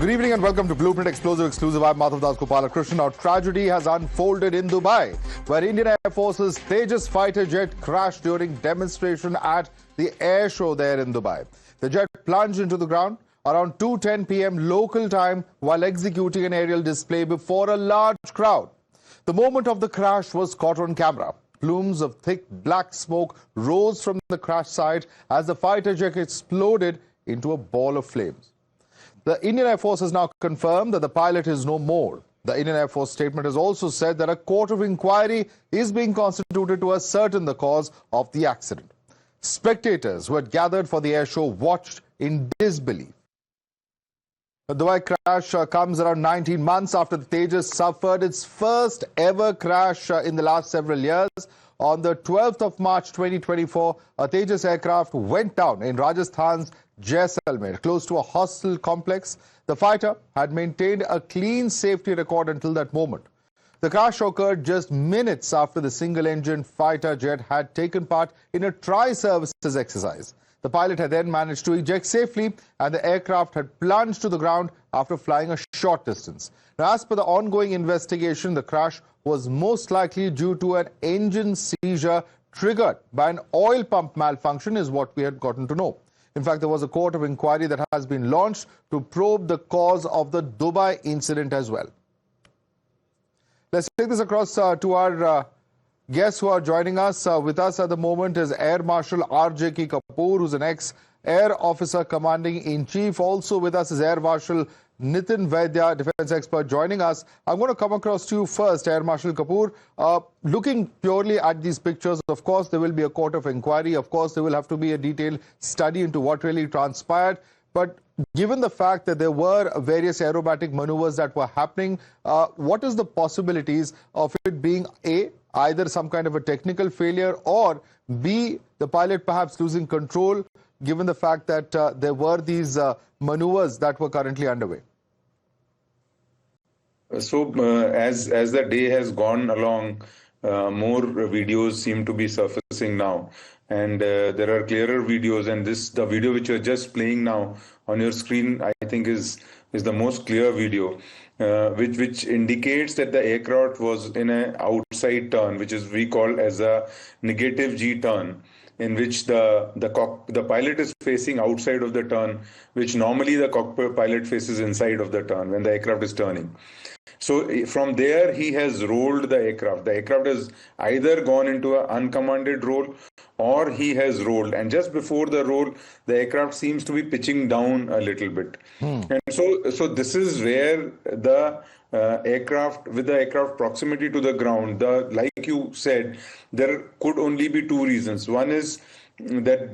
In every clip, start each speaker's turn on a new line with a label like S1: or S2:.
S1: Good evening and welcome to Blueprint Explosive Exclusive. I'm Madhav Gopala Krishnan. Now, tragedy has unfolded in Dubai, where Indian Air Force's Tejas fighter jet crashed during demonstration at the air show there in Dubai. The jet plunged into the ground around 2:10 p.m. local time while executing an aerial display before a large crowd. The moment of the crash was caught on camera. Plumes of thick black smoke rose from the crash site as the fighter jet exploded into a ball of flames. The Indian Air Force has now confirmed that the pilot is no more. The Indian Air Force statement has also said that a court of inquiry is being constituted to ascertain the cause of the accident. Spectators who had gathered for the air show watched in disbelief. The Dubai crash comes around 19 months after the Tejas suffered its first ever crash in the last several years. On the 12th of March 2024, a Tejas aircraft went down in Rajasthan's Jaisalmer, close to a hostel complex. The fighter had maintained a clean safety record until that moment. The crash occurred just minutes after the single-engine fighter jet had taken part in a tri-services exercise. The pilot had then managed to eject safely and the aircraft had plunged to the ground after flying a short distance. Now, as per the ongoing investigation, the crash was most likely due to an engine seizure triggered by an oil pump malfunction, is what we had gotten to know. In fact, there was a court of inquiry that has been launched to probe the cause of the Dubai incident as well. Let's take this across to our guests who are joining us. With us at the moment is Air Marshal R.J.K. Kapoor, who's an ex-Air Officer Commanding-in-Chief. Also with us is Air Marshal Nitin Vaidya, defense expert, joining us. I'm going to come across to you first, Air Marshal Kapoor. Looking purely at these pictures, of course, there will be a court of inquiry. Of course, there will have to be a detailed study into what really transpired. But given the fact that there were various aerobatic maneuvers that were happening, what is the possibilities of it being A, either some kind of a technical failure, or B, the pilot perhaps losing control, given the fact that there were these maneuvers that were currently underway?
S2: So, as the day has gone along, more videos seem to be surfacing now, and there are clearer videos. And the video which you're just playing now on your screen, I think is the most clear video, which indicates that the aircraft was in an outside turn, which is we call as a negative G turn, in which the pilot is facing outside of the turn, which normally the cockpit pilot faces inside of the turn when the aircraft is turning. So from there, he has rolled the aircraft. The aircraft has either gone into an uncommanded roll or he has rolled. And just before the roll, the aircraft seems to be pitching down a little bit. And so this is where the aircraft, with the aircraft proximity to the ground, like you said, there could only be two reasons. One is that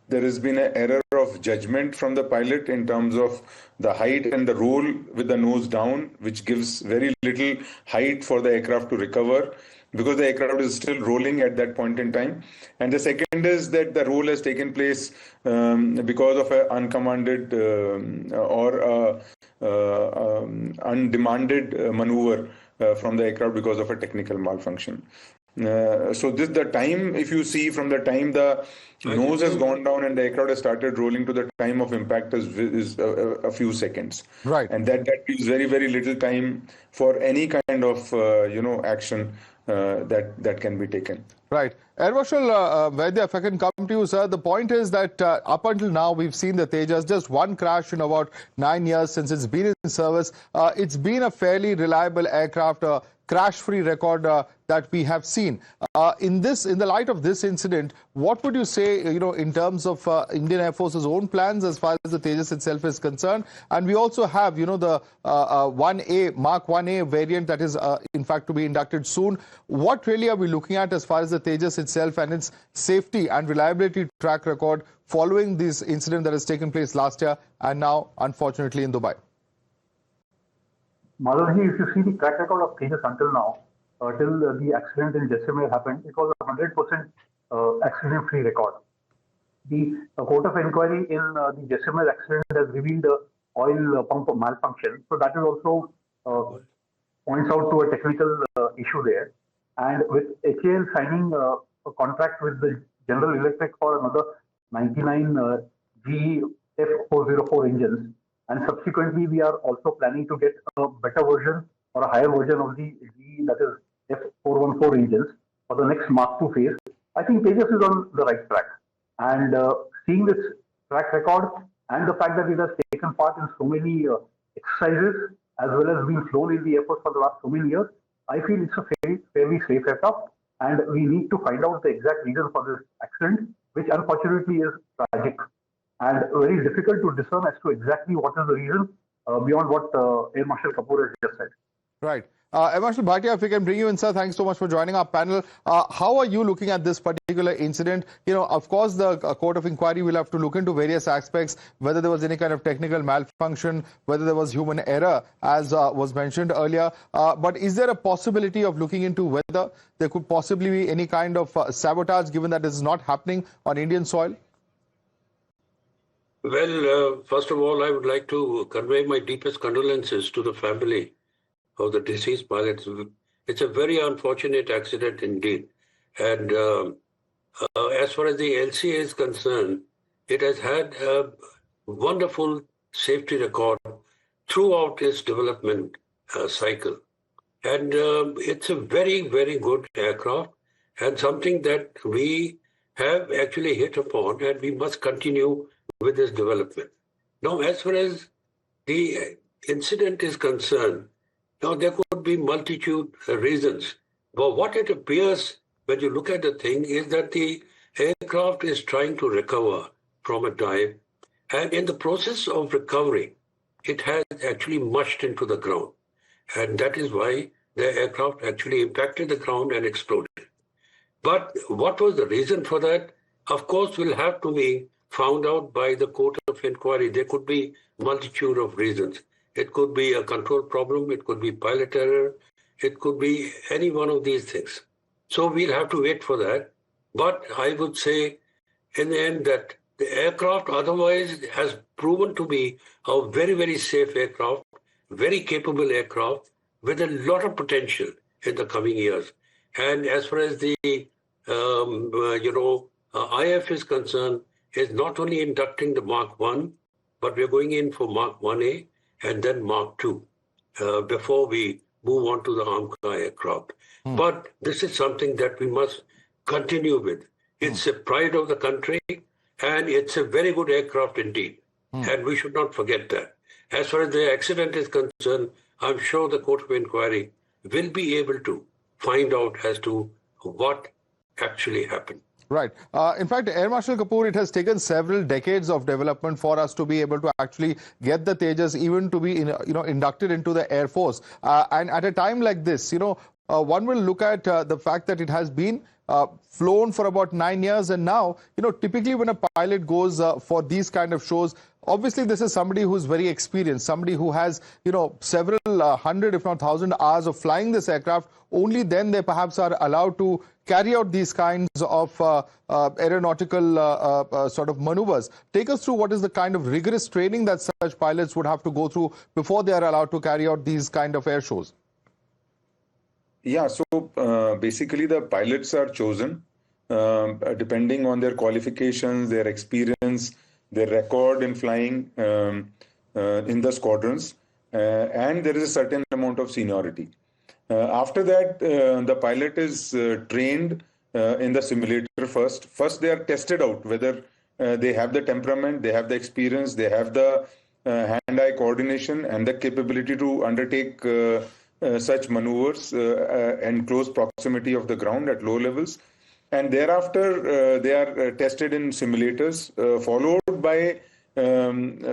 S2: there has been an error of judgment from the pilot in terms of the height and the roll with the nose down, which gives very little height for the aircraft to recover, because the aircraft is still rolling at that point in time. And the second is that the roll has taken place because of an uncommanded or undemanded maneuver from the aircraft because of a technical malfunction. So the time, if you see from the time the nose has gone down and the aircraft has started rolling to the time of impact is a few seconds.
S1: Right.
S2: And that leaves very, very little time for any kind of action that can be taken.
S1: Right. Air Marshal Vaidya, if I can come to you, sir, the point is that up until now, we've seen the Tejas, just one crash in about 9 years since it's been in service. It's been a fairly reliable aircraft, crash-free record that we have seen. In the light of this incident, what would you say, in terms of Indian Air Force's own plans as far as the Tejas itself is concerned? And we also have, the 1A, Mark 1A variant that is, in fact, to be inducted soon. What really are we looking at as far as the Tejas itself and its safety and reliability track record following this incident that has taken place last year and now, unfortunately, in Dubai?
S3: Madhav, if you see the track record of Tejas until now, till the accident in Jaisalmer happened, it was a 100% accident-free record. The court of inquiry in the Jaisalmer accident has revealed oil pump malfunction. So that is also points out to a technical issue there. And with HAL signing a contract with the General Electric for another 99 GE F404 engines, and subsequently we are also planning to get a better version or a higher version of the G, that is F414 engines for the next Mark II phase. I think Tejas is on the right track. And seeing this track record and the fact that it has taken part in so many exercises as well as been flown in the Air Force for the last so many years, I feel it's a fairly safe aircraft. And we need to find out the exact reason for this accident, which unfortunately is tragic and very difficult to discern as to exactly what is the reason beyond what Air Marshal Kapoor has just said.
S1: Right. Air Marshal Bhatia, if we can bring you in, sir, thanks so much for joining our panel. How are you looking at this particular incident? You know, of course, the court of inquiry will have to look into various aspects, whether there was any kind of technical malfunction, whether there was human error, as was mentioned earlier. But is there a possibility of looking into whether there could possibly be any kind of sabotage, given that this is not happening on Indian soil?
S4: Well, first of all, I would like to convey my deepest condolences to the family of the deceased pilots. It's a very unfortunate accident indeed. And as far as the LCA is concerned, it has had a wonderful safety record throughout its development cycle. And it's a very, very good aircraft and something that we have actually hit upon, and we must continue with this development. Now, as far as the incident is concerned, now there could be multitude reasons. But what it appears when you look at the thing is that the aircraft is trying to recover from a dive. And in the process of recovery, it has actually mushed into the ground. And that is why the aircraft actually impacted the ground and exploded. But what was the reason for that? Of course, will have to be found out by the court of inquiry. There could be multitude of reasons. It could be a control problem. It could be pilot error. It could be any one of these things. So we'll have to wait for that. But I would say in the end that the aircraft otherwise has proven to be a very, very safe aircraft, very capable aircraft with a lot of potential in the coming years. And as far as the, IF is concerned, is not only inducting the Mark 1, but we're going in for Mark 1A and then Mark 2 before we move on to the armed car aircraft. But this is something that we must continue with. It's a pride of the country, and it's a very good aircraft indeed. And we should not forget that. As far as the accident is concerned, I'm sure the court of inquiry will be able to find out as to what actually happened.
S1: Right. In fact, Air Marshal Kapoor, it has taken several decades of development for us to be able to actually get the Tejas even to be, inducted into the Air Force. And at a time like this, one will look at the fact that it has been flown for about 9 years. And now, typically when a pilot goes for these kind of shows, obviously this is somebody who's very experienced, somebody who has, several hundred, if not 1,000 hours of flying this aircraft. Only then they perhaps are allowed to carry out these kinds of aeronautical sort of maneuvers. Take us through what is the kind of rigorous training that such pilots would have to go through before they are allowed to carry out these kind of air shows.
S2: Yeah, so basically the pilots are chosen depending on their qualifications, their experience, their record in flying in the squadrons, and there is a certain amount of seniority. After that, the pilot is trained in the simulator first. First, they are tested out whether they have the temperament, they have the experience, they have the hand-eye coordination and the capability to undertake such maneuvers and close proximity of the ground at low levels. And thereafter, they are tested in simulators, followed by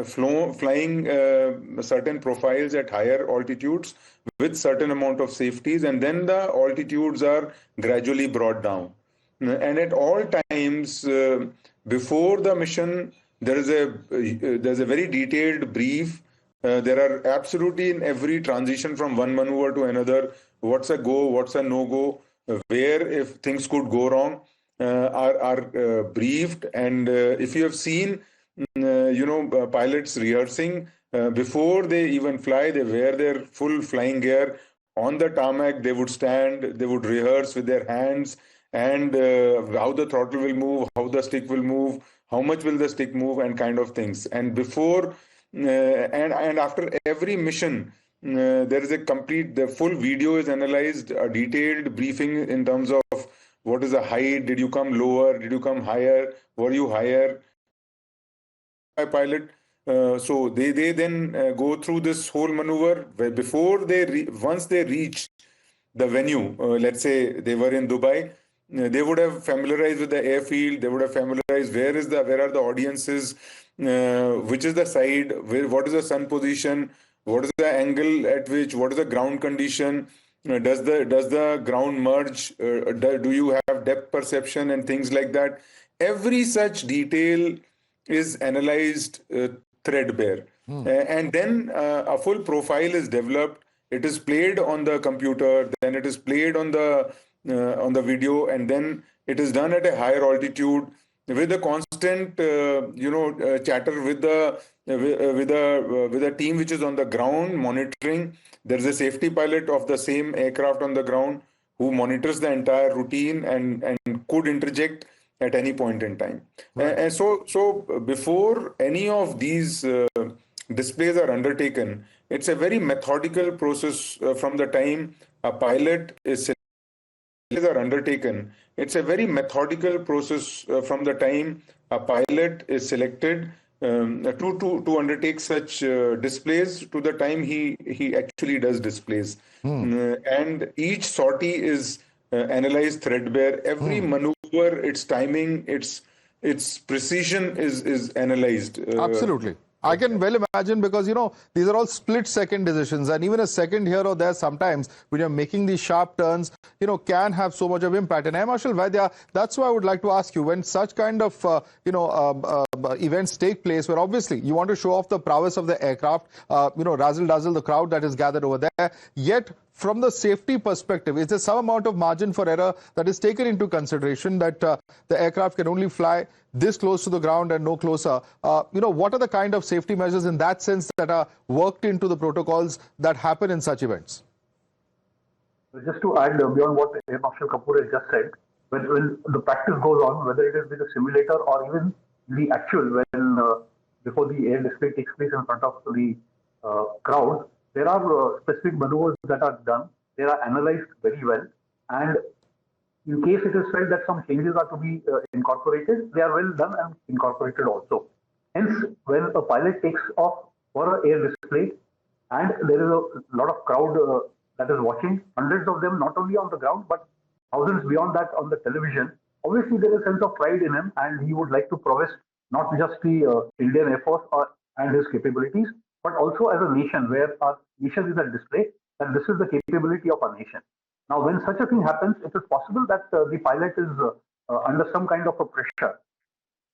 S2: flying certain profiles at higher altitudes with certain amount of safeties, and then the altitudes are gradually brought down. And at all times before the mission, there's a very detailed brief. There are absolutely in every transition from one maneuver to another, what's a go, what's a no-go, where if things could go wrong, are briefed. And if you have seen, pilots rehearsing, before they even fly, they wear their full flying gear. On the tarmac, they would stand, they would rehearse with their hands, and how the throttle will move, how the stick will move, how much will the stick move, and kind of things. And before and after every mission, there is the full video is analyzed, a detailed briefing in terms of what is the height, did you come lower, did you come higher, were you higher, by pilot. So they then go through this whole maneuver where before once they reach the venue, let's say they were in Dubai, they would have familiarized with the airfield, they would have familiarized where are the audiences, which is the side, what is the sun position, what is the angle at which, what is the ground condition, does the ground merge, do you have depth perception and things like that. Every such detail is analyzed threadbare. And then a full profile is developed. It is played on the computer, then it is played on the video, and then it is done at a higher altitude with a constant chatter with a team which is on the ground monitoring. There is a safety pilot of the same aircraft on the ground who monitors the entire routine and could interject at any point in time. Right. And so before any of these displays are undertaken, it's a very methodical process from the time a pilot is are undertaken. It's a very methodical process from the time a pilot is selected to undertake such displays to the time he actually does displays. And each sortie is analyzed threadbare. Every maneuver, its timing, its precision is analyzed.
S1: Absolutely. I can well imagine, because, these are all split-second decisions, and even a second here or there sometimes when you're making these sharp turns, can have so much of impact. And Air Marshal Vaidya, that's why I would like to ask you, when such kind of, events take place, where obviously you want to show off the prowess of the aircraft, razzle-dazzle the crowd that is gathered over there, yet from the safety perspective, is there some amount of margin for error that is taken into consideration, that the aircraft can only fly this close to the ground and no closer? What are the kind of safety measures in that sense that are worked into the protocols that happen in such events?
S3: Just to add beyond what Air Marshal Kapoor has just said, when the practice goes on, whether it is with a simulator or even the actual, when before the air display takes place in front of the crowd, there are specific maneuvers that are done. They are analyzed very well, and in case it is felt that some changes are to be incorporated, they are well done and incorporated also. Hence, when a pilot takes off for an air display and there is a lot of crowd that is watching, hundreds of them not only on the ground but thousands beyond that on the television, obviously there is a sense of pride in him, and he would like to progress not just the Indian Air Force and his capabilities, but also as a nation, where our nation is at display, that this is the capability of our nation. Now, when such a thing happens, it is possible that the pilot is under some kind of a pressure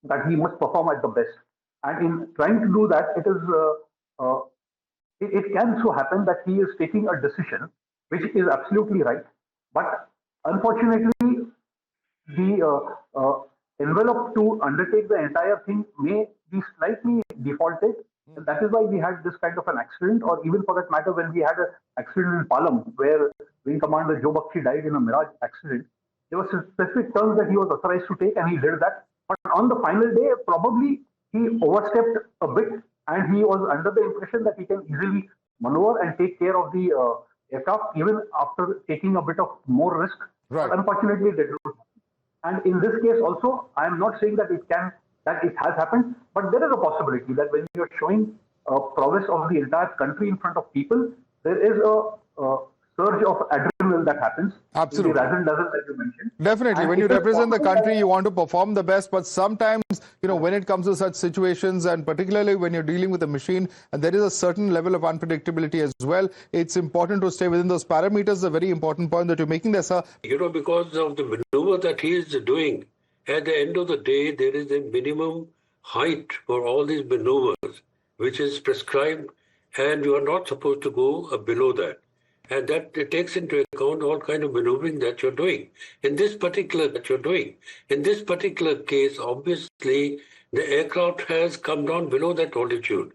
S3: that he must perform at the best. And in trying to do that, it can so happen that he is taking a decision which is absolutely right. But unfortunately, the envelope to undertake the entire thing may be slightly defaulted. And that is why we had this kind of an accident, or even for that matter, when we had an accident in Palam, where Wing Commander Joe Bakshi died in a Mirage accident. There were specific turns that he was authorized to take, and he did that. But on the final day, probably he overstepped a bit, and he was under the impression that he can easily maneuver and take care of the aircraft, even after taking a bit of more risk. Right. But unfortunately, it did not. And in this case also, I am not saying that it has happened, but there is a possibility that when you are showing prowess of the entire country in front of people, there is a surge of adrenaline that happens.
S1: Absolutely.
S3: The razzle-dazzle that you mentioned.
S1: Definitely.
S3: And
S1: when you represent the country, you want to perform the best, but sometimes, when it comes to such situations, and particularly when you're dealing with a machine, and there is a certain level of unpredictability as well, it's important to stay within those parameters. A very important point that you're making there, sir.
S4: Because of the maneuver that he is doing, at the end of the day, there is a minimum height for all these maneuvers, which is prescribed, and you are not supposed to go below that. And that it takes into account all kind of maneuvering that you're doing. In this particular case, obviously, the aircraft has come down below that altitude.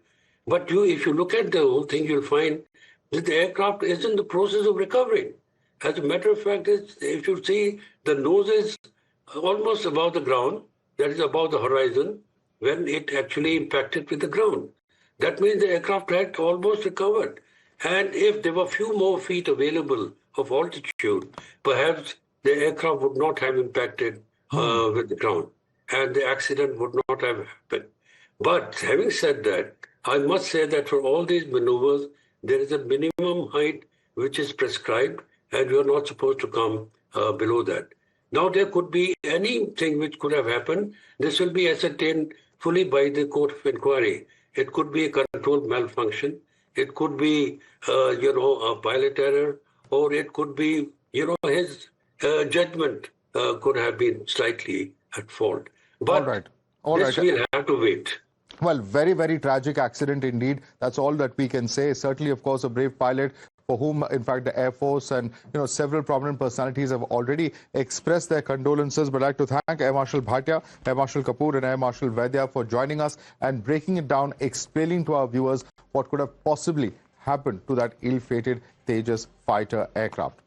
S4: But if you look at the whole thing, you'll find that the aircraft is in the process of recovering. As a matter of fact, if you see, the nose is almost above the ground, that is above the horizon, when it actually impacted with the ground. That means the aircraft had almost recovered. And if there were few more feet available of altitude, perhaps the aircraft would not have impacted with the ground and the accident would not have happened. But having said that, I must say that for all these maneuvers, there is a minimum height which is prescribed and you are not supposed to come below that. Now, there could be anything which could have happened. This will be ascertained fully by the court of inquiry. It could be a control malfunction. It could be, a pilot error, or it could be, his judgment could have been slightly at fault. But this we'll have to wait.
S1: Well, very, very tragic accident indeed. That's all that we can say. Certainly, of course, a brave pilot for whom, in fact, the Air Force and several prominent personalities have already expressed their condolences. But I'd like to thank Air Marshal Bhatia, Air Marshal Kapoor and Air Marshal Vaidya for joining us and breaking it down, explaining to our viewers what could have possibly happened to that ill-fated Tejas fighter aircraft.